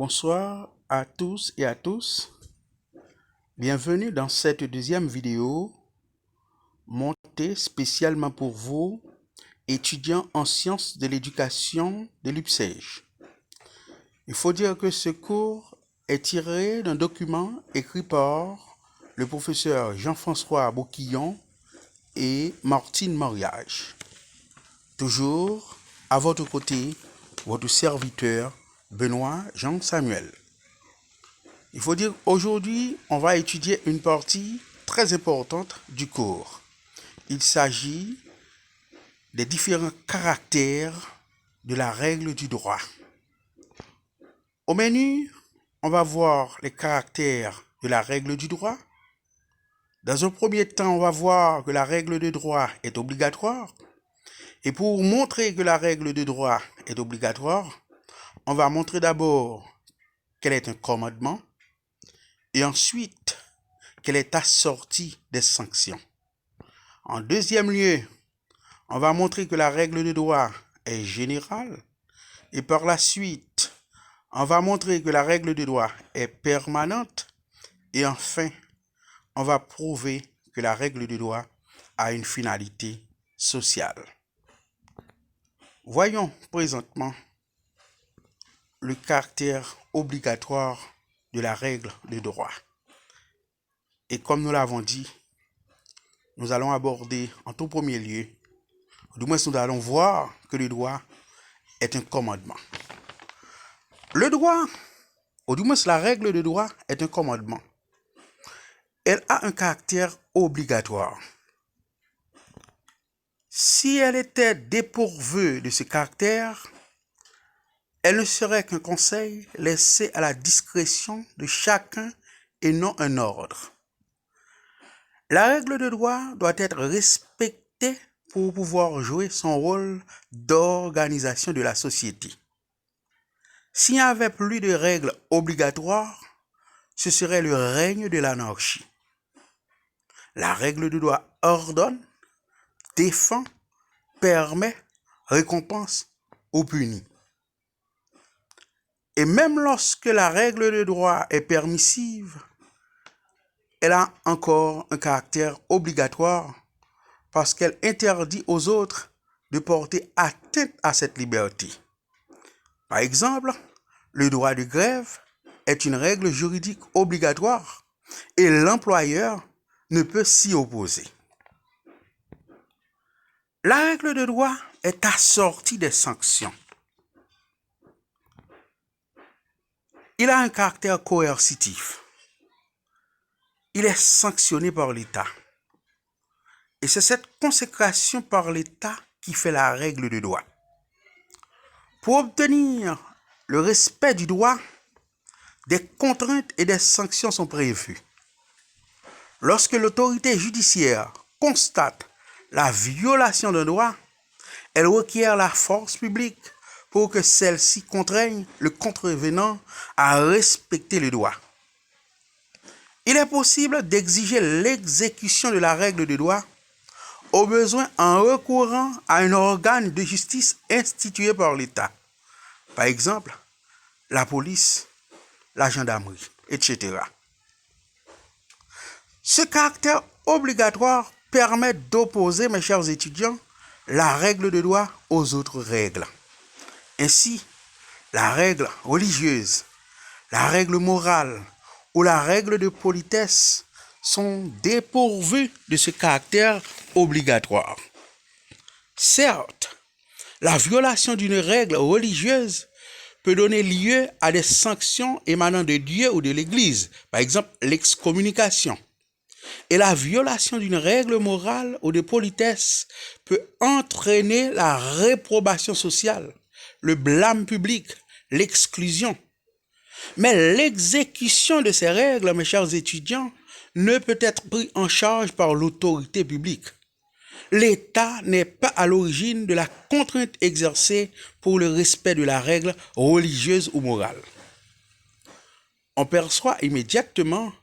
Bonsoir à tous et à tous. Bienvenue dans cette deuxième vidéo montée spécialement pour vous, étudiants en sciences de l'éducation de l'UPSEJ. Il faut dire que ce cours est tiré d'un document écrit par le professeur Jean-François Bouquillon et Martine Mariage. Toujours à votre côté, votre serviteur Benoît Jean-Samuel. Il faut dire qu'aujourd'hui, on va étudier une partie très importante du cours. Il s'agit des différents caractères de la règle du droit. Au menu, on va voir les caractères de la règle du droit. Dans un premier temps, on va voir que la règle de droit est obligatoire. Et pour montrer que la règle de droit est obligatoire, on va montrer d'abord qu'elle est un commandement et ensuite qu'elle est assortie des sanctions. En deuxième lieu, on va montrer que la règle de droit est générale et par la suite, on va montrer que la règle de droit est permanente et enfin, on va prouver que la règle de droit a une finalité sociale. Voyons présentement le caractère obligatoire de la règle de droit. Et comme nous l'avons dit, nous allons aborder en tout premier lieu, du moins nous allons voir que le droit est un commandement. Le droit, ou du moins la règle de droit est un commandement. Elle a un caractère obligatoire. Si elle était dépourvue de ce caractère, elle ne serait qu'un conseil laissé à la discrétion de chacun et non un ordre. La règle de droit doit être respectée pour pouvoir jouer son rôle d'organisation de la société. S'il n'y avait plus de règles obligatoires, ce serait le règne de l'anarchie. La règle de droit ordonne, défend, permet, récompense ou punit. Et même lorsque la règle de droit est permissive, elle a encore un caractère obligatoire parce qu'elle interdit aux autres de porter atteinte à cette liberté. Par exemple, le droit de grève est une règle juridique obligatoire et l'employeur ne peut s'y opposer. La règle de droit est assortie des sanctions. Il a un caractère coercitif. Il est sanctionné par l'État. Et c'est cette consécration par l'État qui fait la règle de droit. Pour obtenir le respect du droit, des contraintes et des sanctions sont prévues. Lorsque l'autorité judiciaire constate la violation d'un droit, elle requiert la force publique pour que celle-ci contraigne le contrevenant à respecter le droit. Il est possible d'exiger l'exécution de la règle de droit au besoin en recourant à un organe de justice institué par l'État. Par exemple, la police, la gendarmerie, etc. Ce caractère obligatoire permet d'opposer, mes chers étudiants, la règle de droit aux autres règles. Ainsi, la règle religieuse, la règle morale ou la règle de politesse sont dépourvues de ce caractère obligatoire. Certes, la violation d'une règle religieuse peut donner lieu à des sanctions émanant de Dieu ou de l'Église, par exemple l'excommunication. Et la violation d'une règle morale ou de politesse peut entraîner la réprobation sociale, le blâme public, l'exclusion. Mais l'exécution de ces règles, mes chers étudiants, ne peut être prise en charge par l'autorité publique. L'État n'est pas à l'origine de la contrainte exercée pour le respect de la règle religieuse ou morale. On perçoit immédiatement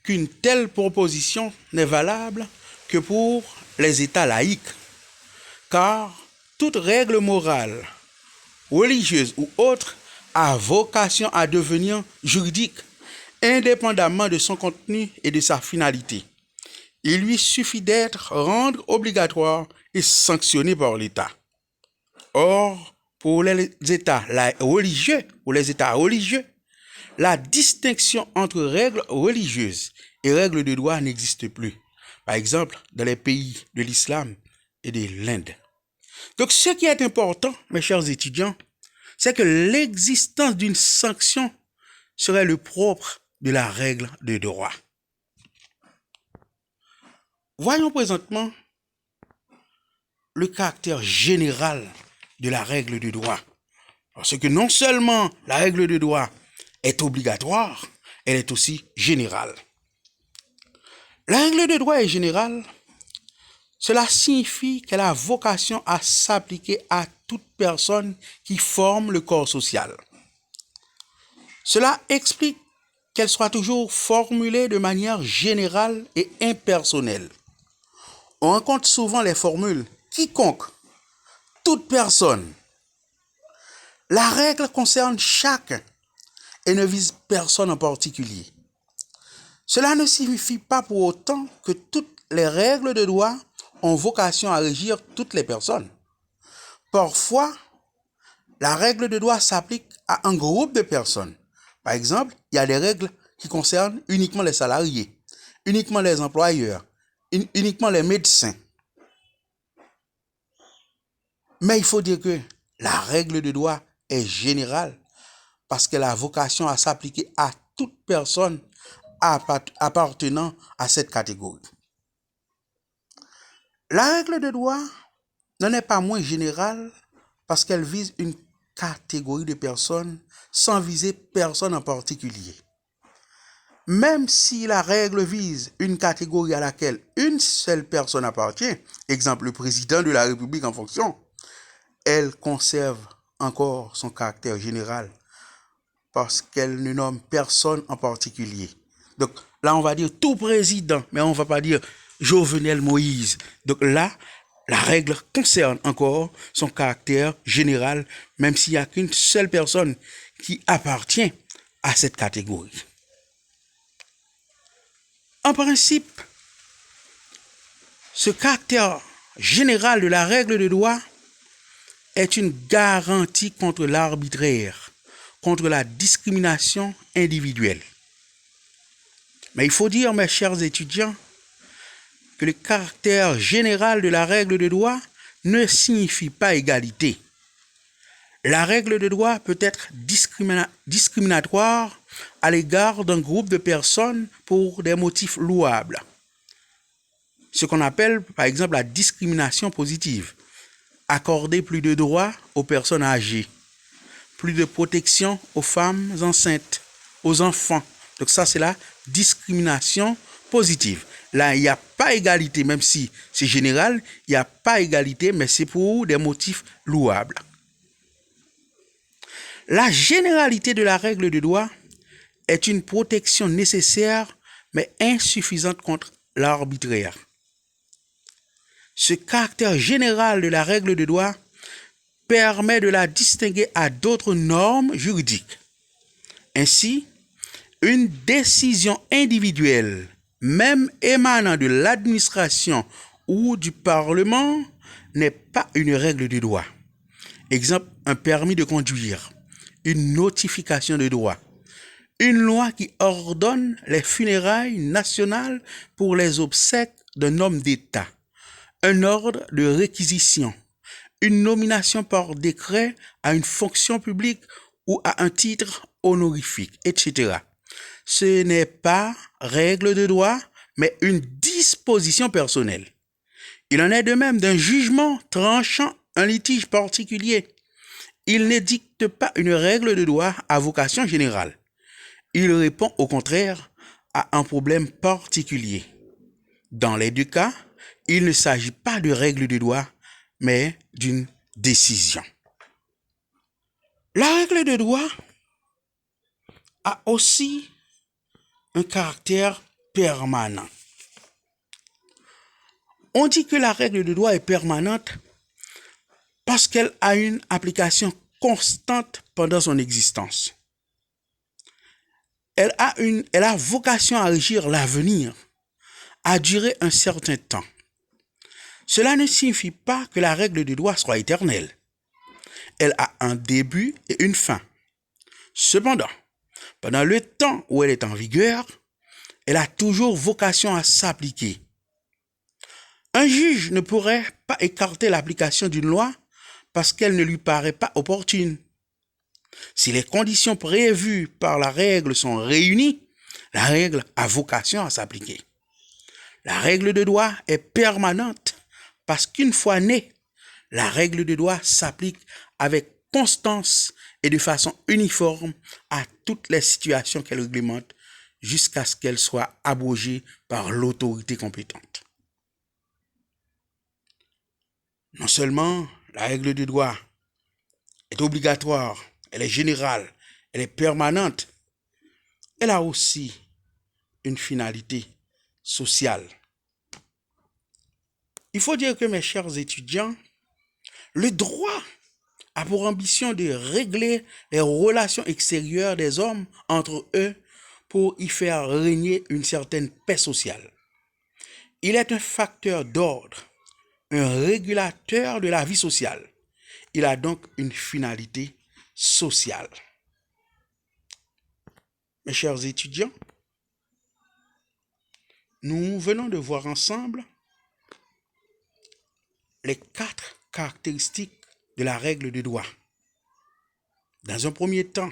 qu'une telle proposition n'est valable que pour les États laïques, car toute règle morale, religieuse ou autre a vocation à devenir juridique, indépendamment de son contenu et de sa finalité. Il lui suffit d'être rendu obligatoire et sanctionné par l'État. Or, pour les États religieux, la distinction entre règles religieuses et règles de droit n'existe plus. Par exemple, dans les pays de l'islam et de l'Inde. Donc, ce qui est important, mes chers étudiants, c'est que l'existence d'une sanction serait le propre de la règle de droit. Voyons présentement le caractère général de la règle de droit. Parce que non seulement la règle de droit est obligatoire, elle est aussi générale. La règle de droit est générale. Cela signifie qu'elle a vocation à s'appliquer à toute personne qui forme le corps social. Cela explique qu'elle soit toujours formulée de manière générale et impersonnelle. On rencontre souvent les formules « quiconque »,« toute personne ». La règle concerne chacun et ne vise personne en particulier. Cela ne signifie pas pour autant que toutes les règles de droit ont vocation à régir toutes les personnes. Parfois, la règle de droit s'applique à un groupe de personnes. Par exemple, il y a des règles qui concernent uniquement les salariés, uniquement les employeurs, uniquement les médecins. Mais il faut dire que la règle de droit est générale parce qu'elle a vocation à s'appliquer à toute personne appartenant à cette catégorie. La règle de droit n'en est pas moins générale parce qu'elle vise une catégorie de personnes sans viser personne en particulier. Même si la règle vise une catégorie à laquelle une seule personne appartient, exemple le président de la République en fonction, elle conserve encore son caractère général parce qu'elle ne nomme personne en particulier. Donc là, on va dire tout président, mais on ne va pas dire Jovenel Moïse. Donc là, la règle concerne encore son caractère général, même s'il n'y a qu'une seule personne qui appartient à cette catégorie. En principe, ce caractère général de la règle de droit est une garantie contre l'arbitraire, contre la discrimination individuelle. Mais il faut dire, mes chers étudiants, que le caractère général de la règle de droit ne signifie pas égalité. La règle de droit peut être discriminatoire à l'égard d'un groupe de personnes pour des motifs louables. Ce qu'on appelle, par exemple, la discrimination positive. Accorder plus de droits aux personnes âgées, plus de protection aux femmes enceintes, aux enfants. Donc ça, c'est la discrimination positive. Là, il n'y a pas égalité, même si c'est général, il n'y a pas égalité, mais c'est pour des motifs louables. La généralité de la règle de droit est une protection nécessaire, mais insuffisante contre l'arbitraire. Ce caractère général de la règle de droit permet de la distinguer à d'autres normes juridiques. Ainsi, une décision individuelle, même émanant de l'administration ou du Parlement, n'est pas une règle de droit. Exemple, un permis de conduire, une notification de droit, une loi qui ordonne les funérailles nationales pour les obsèques d'un homme d'État, un ordre de réquisition, une nomination par décret à une fonction publique ou à un titre honorifique, etc. Ce n'est pas règle de droit, mais une disposition personnelle. Il en est de même d'un jugement tranchant un litige particulier. Il n'édicte pas une règle de droit à vocation générale. Il répond au contraire à un problème particulier. Dans les deux cas, il ne s'agit pas de règle de droit, mais d'une décision. La règle de droit a aussi un caractère permanent. On dit que la règle de droit est permanente parce qu'elle a une application constante pendant son existence. Elle a vocation à régir l'avenir, à durer un certain temps. Cela ne signifie pas que la règle de droit soit éternelle. Elle a un début et une fin. Cependant, pendant le temps où elle est en vigueur, elle a toujours vocation à s'appliquer. Un juge ne pourrait pas écarter l'application d'une loi parce qu'elle ne lui paraît pas opportune. Si les conditions prévues par la règle sont réunies, la règle a vocation à s'appliquer. La règle de droit est permanente parce qu'une fois née, la règle de droit s'applique avec constance et de façon uniforme à toutes les situations qu'elle réglemente jusqu'à ce qu'elle soit abrogée par l'autorité compétente. Non seulement la règle de droit est obligatoire, elle est générale, elle est permanente, elle a aussi une finalité sociale. Il faut dire que mes chers étudiants, le droit a pour ambition de régler les relations extérieures des hommes entre eux pour y faire régner une certaine paix sociale. Il est un facteur d'ordre, un régulateur de la vie sociale. Il a donc une finalité sociale. Mes chers étudiants, nous venons de voir ensemble les 4 caractéristiques de la règle de droit. Dans un premier temps,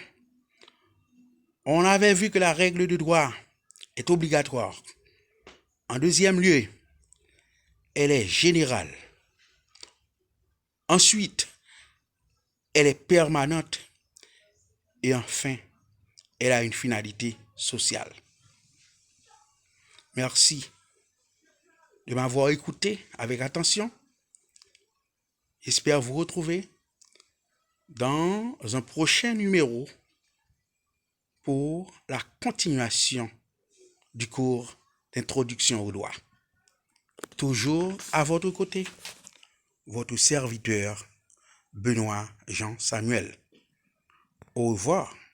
on avait vu que la règle de droit est obligatoire. En deuxième lieu, elle est générale. Ensuite, elle est permanente. Et enfin, elle a une finalité sociale. Merci de m'avoir écouté avec attention. J'espère vous retrouver dans un prochain numéro pour la continuation du cours d'introduction au droit. Toujours à votre côté, votre serviteur Benoît Jean Samuel. Au revoir.